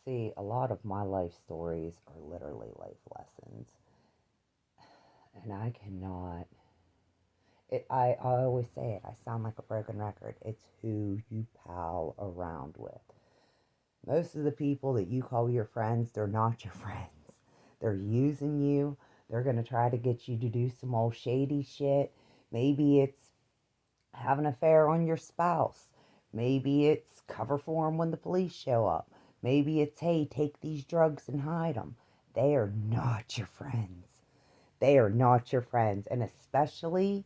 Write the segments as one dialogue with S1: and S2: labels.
S1: See, a lot of my life stories are literally life lessons. And I cannot. I always say it, I sound like a broken record. It's who you pal around with. Most of the people that you call your friends, they're not your friends. They're using you. They're going to try to get you to do some old shady shit. Maybe it's have an affair on your spouse. Maybe it's cover for them when the police show up. Maybe it's, hey, take these drugs and hide them. They are not your friends. They are not your friends. And especially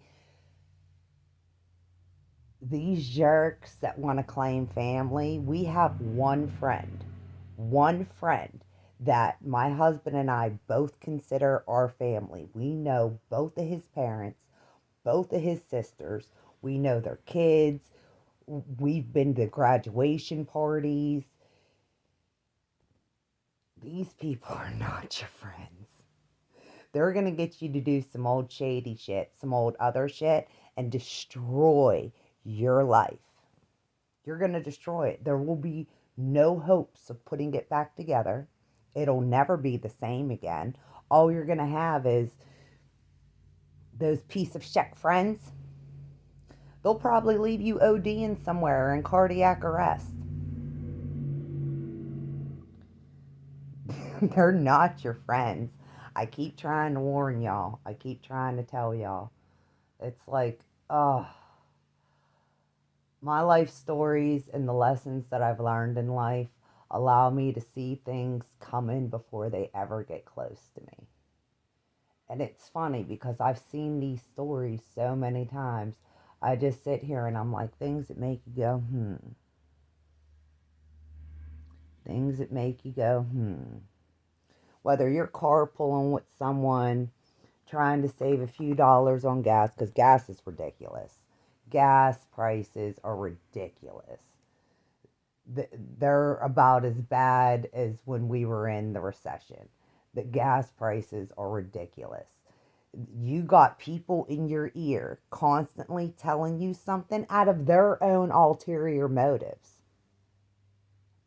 S1: these jerks that want to claim family. We have one friend that my husband and I both consider our family. We know both of his parents, both of his sisters. We know their kids. We've been to graduation parties. These people are not your friends. They're going to get you to do some old shady shit, some old other shit, and destroy your life. You're going to destroy it. There will be no hopes of putting it back together. It'll never be the same again. All you're going to have is those piece of shit friends. They'll probably leave you ODing somewhere in cardiac arrest. They're not your friends. I keep trying to warn y'all. I keep trying to tell y'all. It's like, oh, my life stories and the lessons that I've learned in life allow me to see things coming before they ever get close to me. And it's funny because I've seen these stories so many times. I just sit here and I'm like, things that make you go, hmm. Things that make you go, hmm. Whether you're carpooling with someone trying to save a few dollars on gas, because gas is ridiculous. Gas prices are ridiculous. They're about as bad as when we were in the recession. The gas prices are ridiculous. You got people in your ear constantly telling you something out of their own ulterior motives.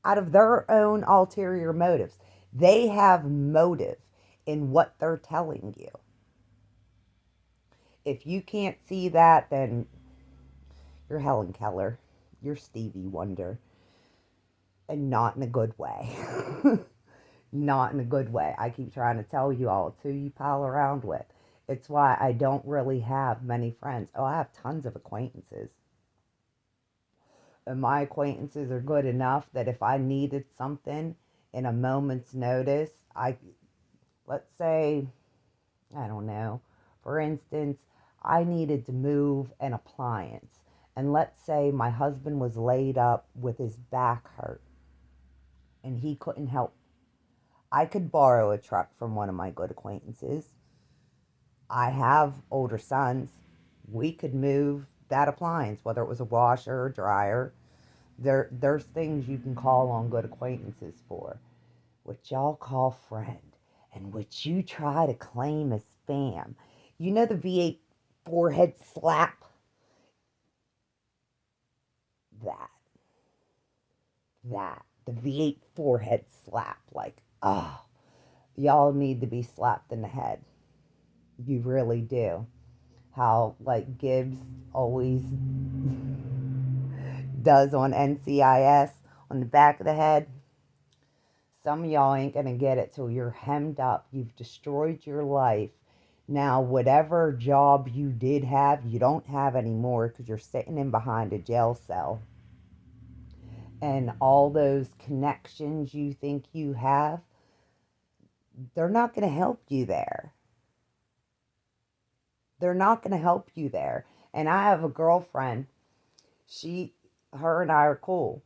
S1: Out of their own ulterior motives. They have motive in what they're telling you. If you can't see that, then you're Helen Keller. You're Stevie Wonder. And not in a good way. Not in a good way. I keep trying to tell you all, it's who you pal around with. It's why I don't really have many friends. Oh, I have tons of acquaintances. And my acquaintances are good enough that if I needed something in a moment's notice, let's say, I don't know, for instance, I needed to move an appliance. And let's say my husband was laid up with his back hurt and he couldn't help. I could borrow a truck from one of my good acquaintances. I have older sons. We could move that appliance, whether it was a washer or dryer. There's things you can call on good acquaintances for. What y'all call friend and what you try to claim as fam. You know the V8 forehead slap? That. The V8 forehead slap. Like, oh, y'all need to be slapped in the head. You really do. How, like, Gibbs always does on NCIS on the back of the head. Some of y'all ain't going to get it till you're hemmed up. You've destroyed your life. Now, whatever job you did have, you don't have anymore because you're sitting in behind a jail cell. And all those connections you think you have, they're not going to help you there. They're not going to help you there. And I have a girlfriend. Her and I are cool.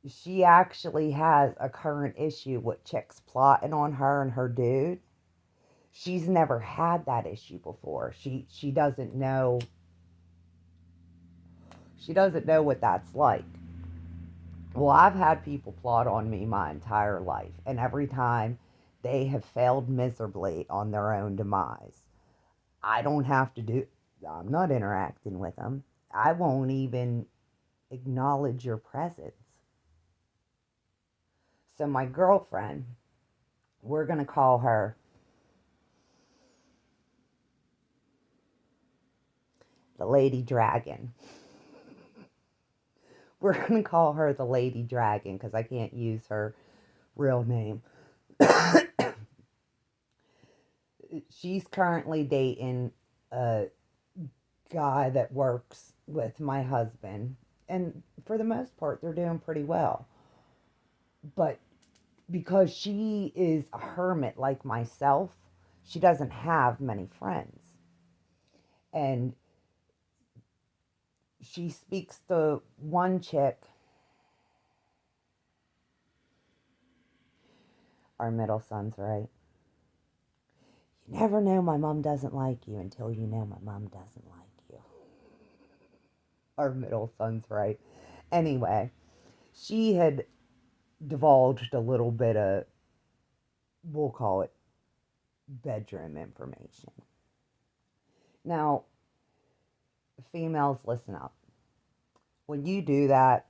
S1: She actually has a current issue with chicks plotting on her and her dude. She's never had that issue before. She doesn't know. She doesn't know what that's like. Well, I've had people plot on me my entire life, and every time they have failed miserably on their own demise. I don't have to do. I'm not interacting with them. I won't even acknowledge your presence. So my girlfriend, we're going to call her the Lady Dragon. We're going to call her the Lady Dragon because I can't use her real name. She's currently dating a guy that works with my husband. And for the most part, they're doing pretty well. But because she is a hermit like myself, she doesn't have many friends. And she speaks to one chick, our middle son's right. You never know my mom doesn't like you until you know my mom doesn't like you. Our middle son's right. Anyway, she had divulged a little bit of, we'll call it bedroom information. Now, females, listen up. When you do that,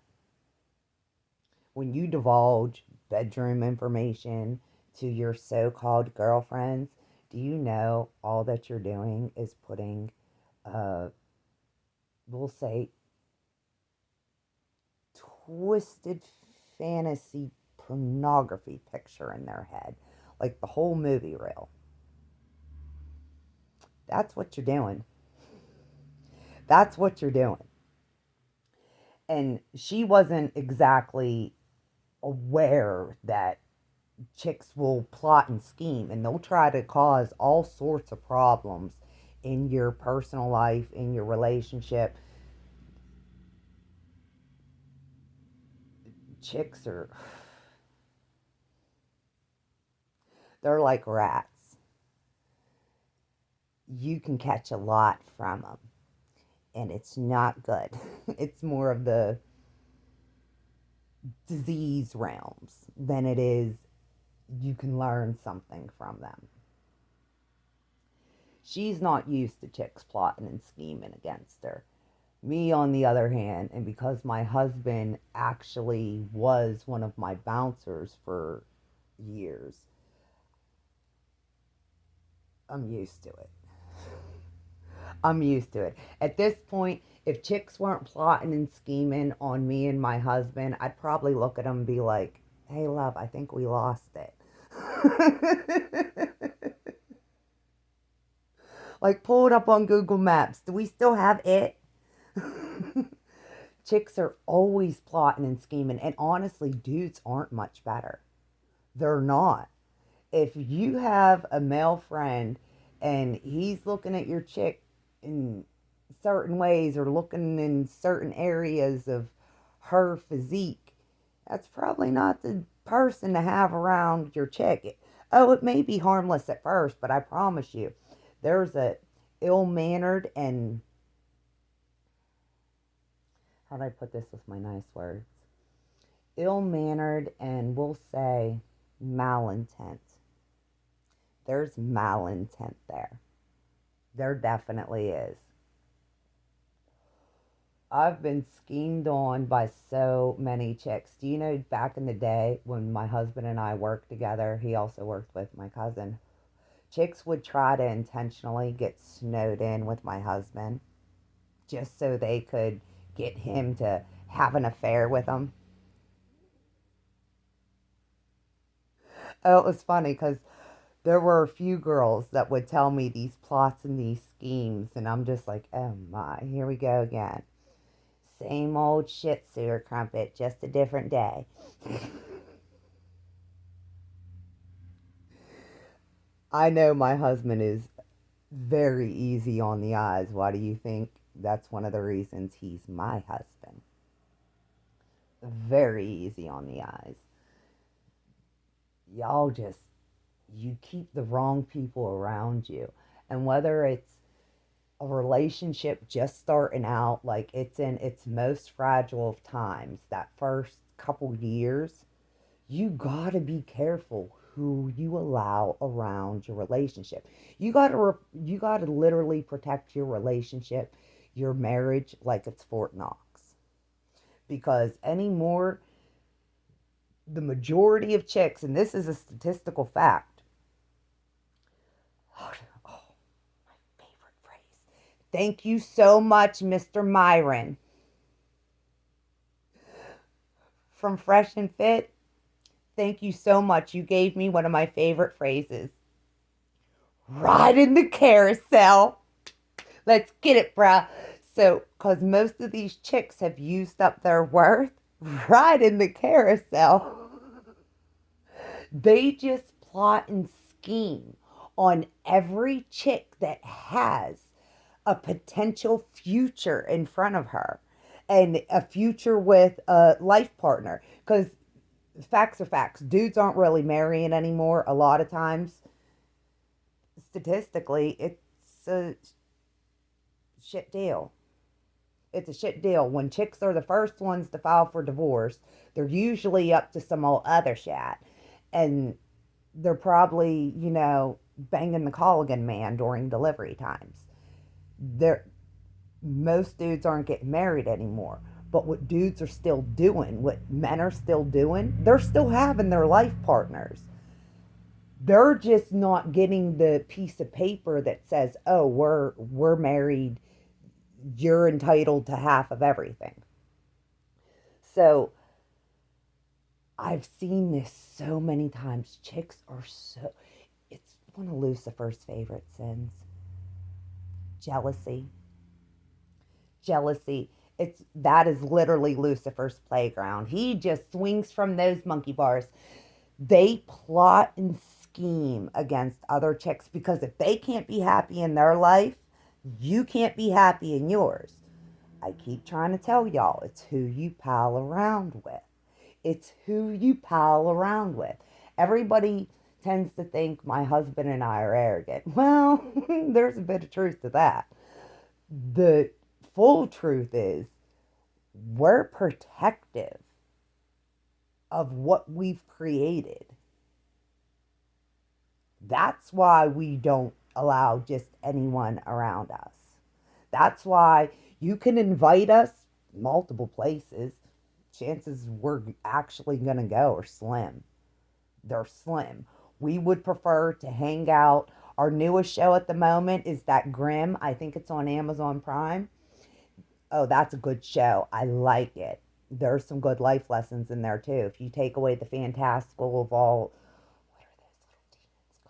S1: when you divulge bedroom information to your so-called girlfriends, do you know all that you're doing is putting, we'll say, twisted fantasy pornography picture in their head, like the whole movie reel. That's what you're doing. That's what you're doing. And she wasn't exactly aware that chicks will plot and scheme and they'll try to cause all sorts of problems in your personal life, in your relationship. Chicks are, they're like rats. You can catch a lot from them, and it's not good. It's more of the disease realms than it is you can learn something from them. She's not used to chicks plotting and scheming against her. Me, on the other hand, and because my husband actually was one of my bouncers for years, I'm used to it. I'm used to it. At this point, if chicks weren't plotting and scheming on me and my husband, I'd probably look at them and be like, hey, love, I think we lost it. Like, pull it up on Google Maps. Do we still have it? Chicks are always plotting and scheming. And honestly, dudes aren't much better. They're not. If you have a male friend and he's looking at your chick in certain ways or looking in certain areas of her physique, that's probably not the person to have around your chick. Oh, it may be harmless at first, but I promise you, there's a ill-mannered and, how do I put this with my nice words? Ill-mannered and, we'll say, malintent. There's malintent there. There definitely is. I've been schemed on by so many chicks. Do you know back in the day when my husband and I worked together, he also worked with my cousin. Chicks would try to intentionally get snowed in with my husband just so they could get him to have an affair with them. Oh, it was funny because there were a few girls that would tell me these plots and these schemes, and I'm just like, oh my, here we go again. Same old shit, sewer crumpet, just a different day. I know my husband is very easy on the eyes. Why do you think that's one of the reasons he's my husband? Very easy on the eyes. Y'all just, you keep the wrong people around you. And whether it's a relationship just starting out, like it's in its most fragile of times, that first couple years, you gotta be careful who you allow around your relationship. You gotta literally protect your relationship, your marriage, like it's Fort Knox. Because any more The majority of chicks, and this is a statistical fact. Oh, my favorite phrase. Thank you so much, Mr. Myron from Fresh and Fit. Thank you so much. You gave me one of my favorite phrases. Ride in the carousel. Let's get it, bruh. So, because most of these chicks have used up their worth, ride in the carousel. They just plot and scheme on every chick that has a potential future in front of her and a future with a life partner. Because facts are facts. Dudes aren't really marrying anymore. A lot of times, statistically, it's a shit deal. It's a shit deal. When chicks are the first ones to file for divorce, they're usually up to some old other shit. And they're probably, banging the Colligan man during delivery times. They're, most dudes aren't getting married anymore. But what dudes are still doing, what men are still doing, they're still having their life partners. They're just not getting the piece of paper that says, "Oh, we're married. You're entitled to half of everything." So I've seen this so many times. Chicks are so, it's one of Lucifer's favorite sins. Jealousy. Jealousy. That is literally Lucifer's playground. He just swings from those monkey bars. They plot and scheme against other chicks because if they can't be happy in their life, you can't be happy in yours. I keep trying to tell y'all, it's who you pal around with. It's who you pal around with. Everybody tends to think my husband and I are arrogant. Well, there's a bit of truth to that. The full truth is we're protective of what we've created. That's why we don't allow just anyone around us. That's why you can invite us multiple places. Chances we're actually going to go are slim. They're slim. We would prefer to hang out. Our newest show at the moment is that Grimm. I think it's on Amazon Prime. Oh, that's a good show. I like it. There's some good life lessons in there too. If you take away the fantastical of all, what are those little demons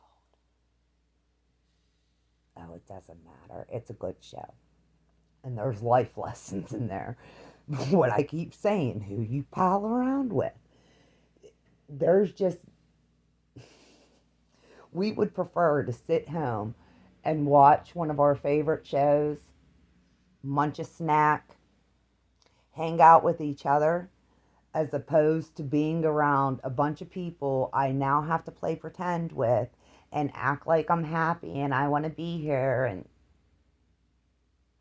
S1: called? Oh, it doesn't matter. It's a good show. And there's life lessons in there. What I keep saying, who you pal around with. There's just, we would prefer to sit home and watch one of our favorite shows, munch a snack, hang out with each other, as opposed to being around a bunch of people I now have to play pretend with and act like I'm happy and I want to be here and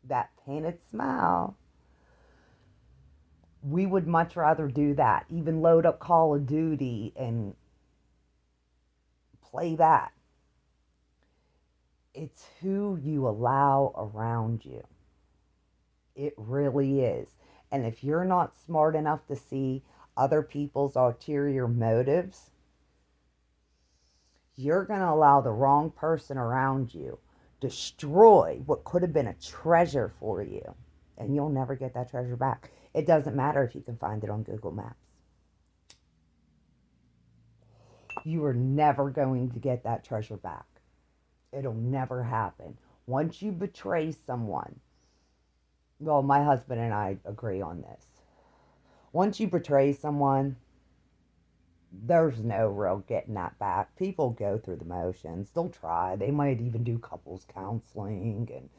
S1: that painted smile. We would much rather do that. Even load up Call of Duty and play that. It's who you allow around you. It really is. And if you're not smart enough to see other people's ulterior motives, you're going to allow the wrong person around you destroy what could have been a treasure for you. And you'll never get that treasure back. It doesn't matter if you can find it on Google Maps. You are never going to get that treasure back. It'll never happen. Once you betray someone, well, my husband and I agree on this. Once you betray someone, there's no real getting that back. People go through the motions. They'll try. They might even do couples counseling and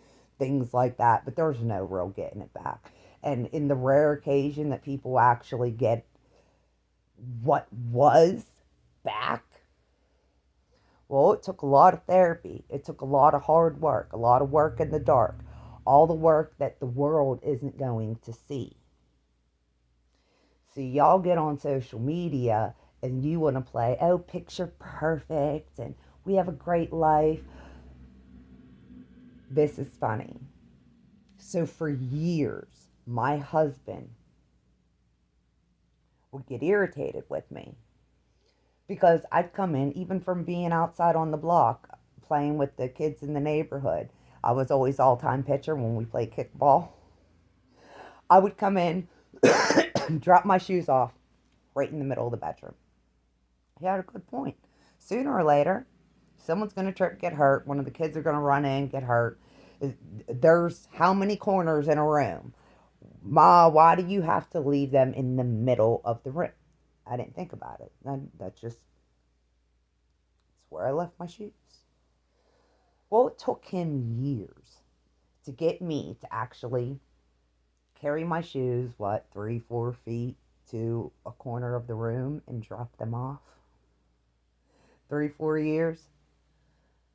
S1: things like that, but there's no real getting it back. And in the rare occasion that people actually get what was back, well, it took a lot of therapy. It took a lot of hard work, a lot of work in the dark, all the work that the world isn't going to see. See, y'all get on social media and you want to play, oh, picture perfect and we have a great life. This is funny. So for years, my husband would get irritated with me because I'd come in, even from being outside on the block playing with the kids in the neighborhood. I was always all-time pitcher when we played kickball. I would come in, drop my shoes off right in the middle of the bedroom. He had a good point. Sooner or later, someone's going to trip, get hurt. One of the kids are going to run in, get hurt. There's how many corners in a room? Ma, why do you have to leave them in the middle of the room? I didn't think about it. That's just, it's where I left my shoes. Well, it took him years to get me to actually carry my shoes, 3, 4 feet to a corner of the room and drop them off. 3, 4 years.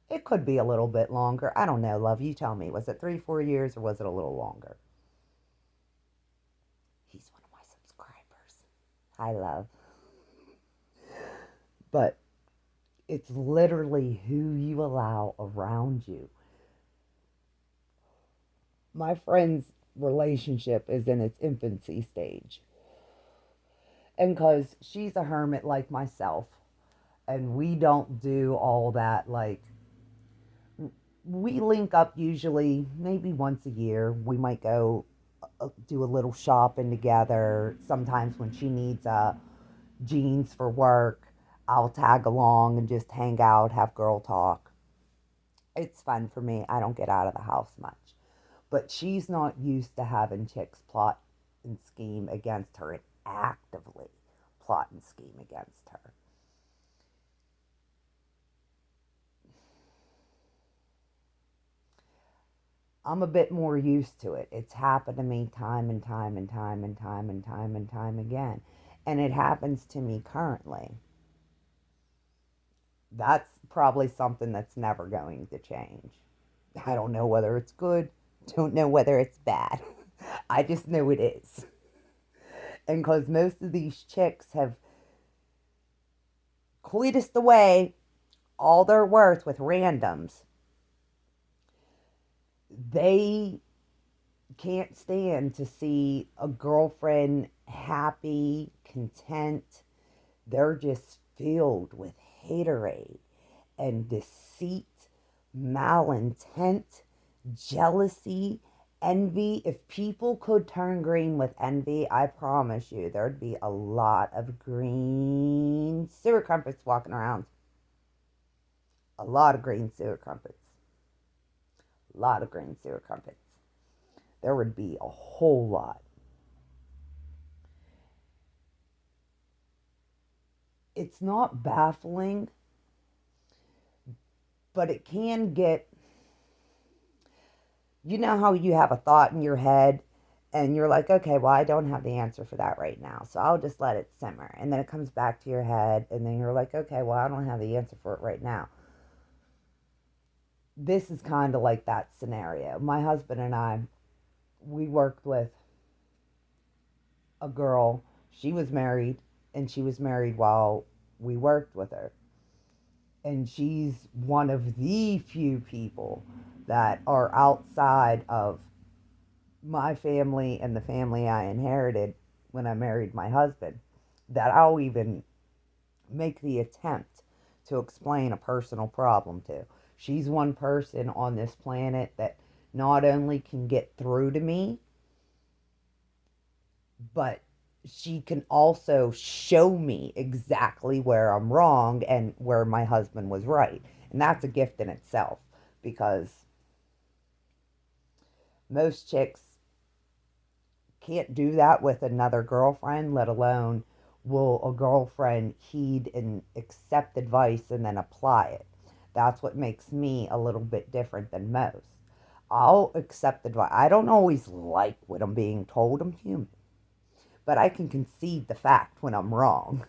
S1: It could be a little bit longer. I don't know, love. You tell me. Was it 3, 4 years or was it a little longer? He's one of my subscribers. Hi, love. But it's literally who you allow around you. My friend's relationship is in its infancy stage. And because she's a hermit like myself, and we don't do all that, like, we link up usually maybe once a year. We might go do a little shopping together. Sometimes when she needs jeans for work, I'll tag along and just hang out, have girl talk. It's fun for me. I don't get out of the house much. But she's not used to having chicks plot and scheme against her and actively plot and scheme against her. I'm a bit more used to it. It's happened to me time and time and time and time and time and time again. And it happens to me currently. That's probably something that's never going to change. I don't know whether it's good, don't know whether it's bad. I just know it is. And because most of these chicks have cletused away all their worth with randoms, they can't stand to see a girlfriend happy, content. They're just filled with haterade and deceit, malintent, jealousy, envy. If people could turn green with envy, I promise you there'd be a lot of green sewer crumpets walking around. A lot of green sewer crumpets. A lot of green sewer crumpets. There would be a whole lot. It's not baffling, but it can get, you know how you have a thought in your head and you're like, okay, well, I don't have the answer for that right now, so I'll just let it simmer. And then it comes back to your head, and then you're like, okay, well, I don't have the answer for it right now. This is kind of like that scenario. My husband and I, we worked with a girl. She was married, and she was married while we worked with her. And she's one of the few people that are outside of my family and the family I inherited when I married my husband that I'll even make the attempt to explain a personal problem to. She's one person on this planet that not only can get through to me, but she can also show me exactly where I'm wrong and where my husband was right. And that's a gift in itself, because most chicks can't do that with another girlfriend, let alone will a girlfriend heed and accept advice and then apply it. That's what makes me a little bit different than most. I'll accept advice. I don't always like what I'm being told. I'm human. But I can concede the fact when I'm wrong.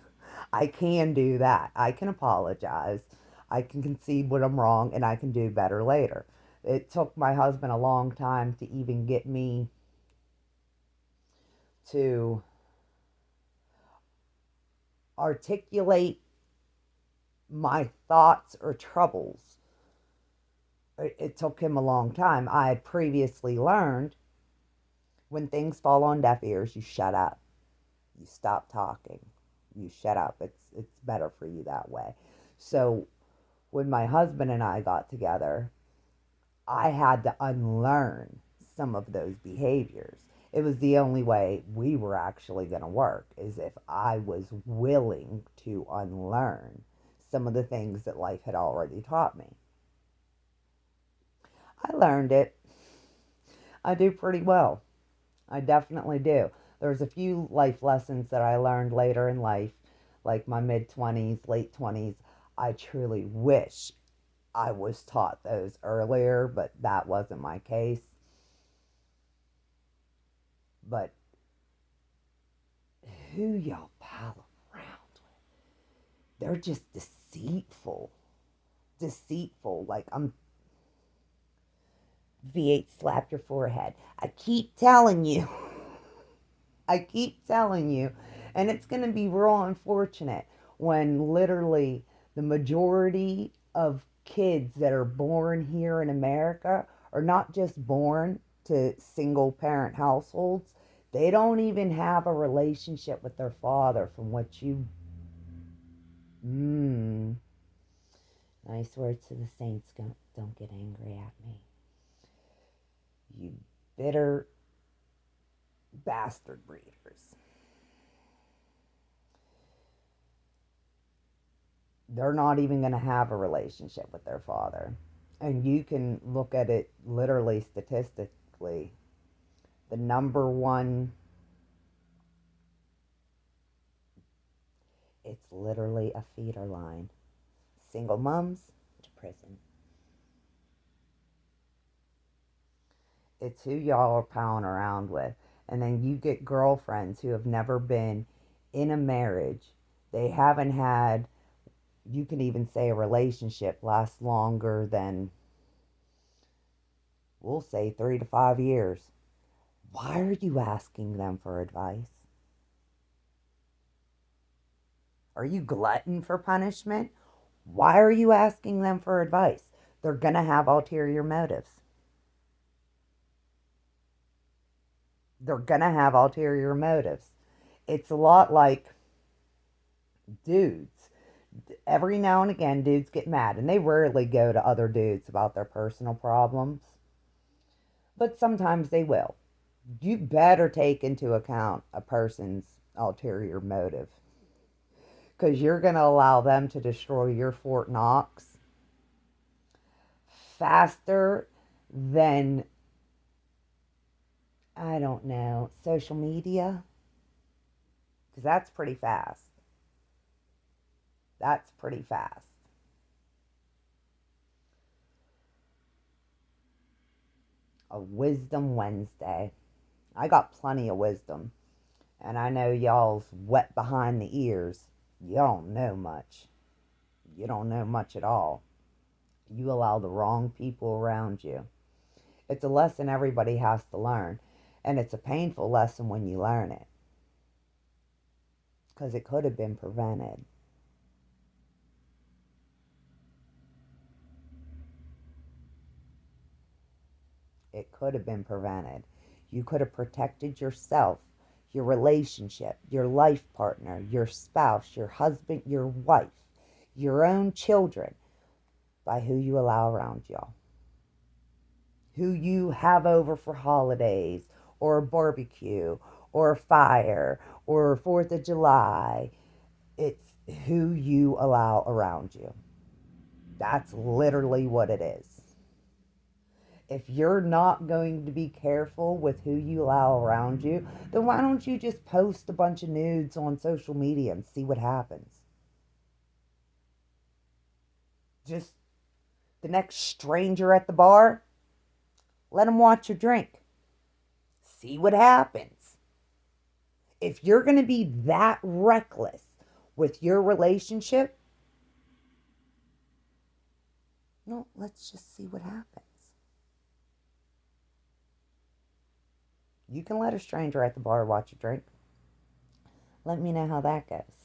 S1: I can do that. I can apologize. I can concede when I'm wrong, and I can do better later. It took my husband a long time to even get me to articulate my thoughts or troubles. It took him a long time. I had previously learned when things fall on deaf ears, you shut up. You stop talking. You shut up. It's better for you that way. So when my husband and I got together, I had to unlearn some of those behaviors. It was the only way we were actually going to work, is if I was willing to unlearn some of the things that life had already taught me. I learned it. I do pretty well. I definitely do. There's a few life lessons that I learned later in life, like my mid 20s, late 20s. I truly wish I was taught those earlier, but that wasn't my case. But who y'all pal around with? They're just deceitful. Deceitful. Like, I'm V8 slap your forehead. I keep telling you. I keep telling you. And it's going to be real unfortunate when literally the majority of kids that are born here in America are not just born to single parent households. They don't even have a relationship with their father, from what you. Mmm. Nice words to the saints. Don't get angry at me. You bitter bastard breeders. They're not even going to have a relationship with their father. And you can look at it literally statistically. The number one, it's literally a feeder line. Single moms to prison. It's who y'all are palling around with. And then you get girlfriends who have never been in a marriage. They haven't had, you can even say, a relationship lasts longer than, we'll say, 3 to 5 years. Why are you asking them for advice? Are you glutton for punishment? Why are you asking them for advice? They're going to have ulterior motives. They're going to have ulterior motives. It's a lot like dudes. Every now and again, dudes get mad, and they rarely go to other dudes about their personal problems, but sometimes they will. You better take into account a person's ulterior motive, because you're going to allow them to destroy your Fort Knox faster than, I don't know, social media, because that's pretty fast. That's pretty fast. A Wisdom Wednesday. I got plenty of wisdom, and I know y'all's wet behind the ears. You don't know much. You don't know much at all. You allow the wrong people around you. It's a lesson everybody has to learn, and it's a painful lesson when you learn it, because it could have been prevented. It could have been prevented. You could have protected yourself, your relationship, your life partner, your spouse, your husband, your wife, your own children, by who you allow around y'all, who you have over for holidays or a barbecue or a fire or 4th of July. It's who you allow around you. That's literally what it is. If you're not going to be careful with who you allow around you, then why don't you just post a bunch of nudes on social media and see what happens? Just the next stranger at the bar, let them watch your drink. See what happens. If you're going to be that reckless with your relationship, no, let's just see what happens. You can let a stranger at the bar watch you drink. Let me know how that goes.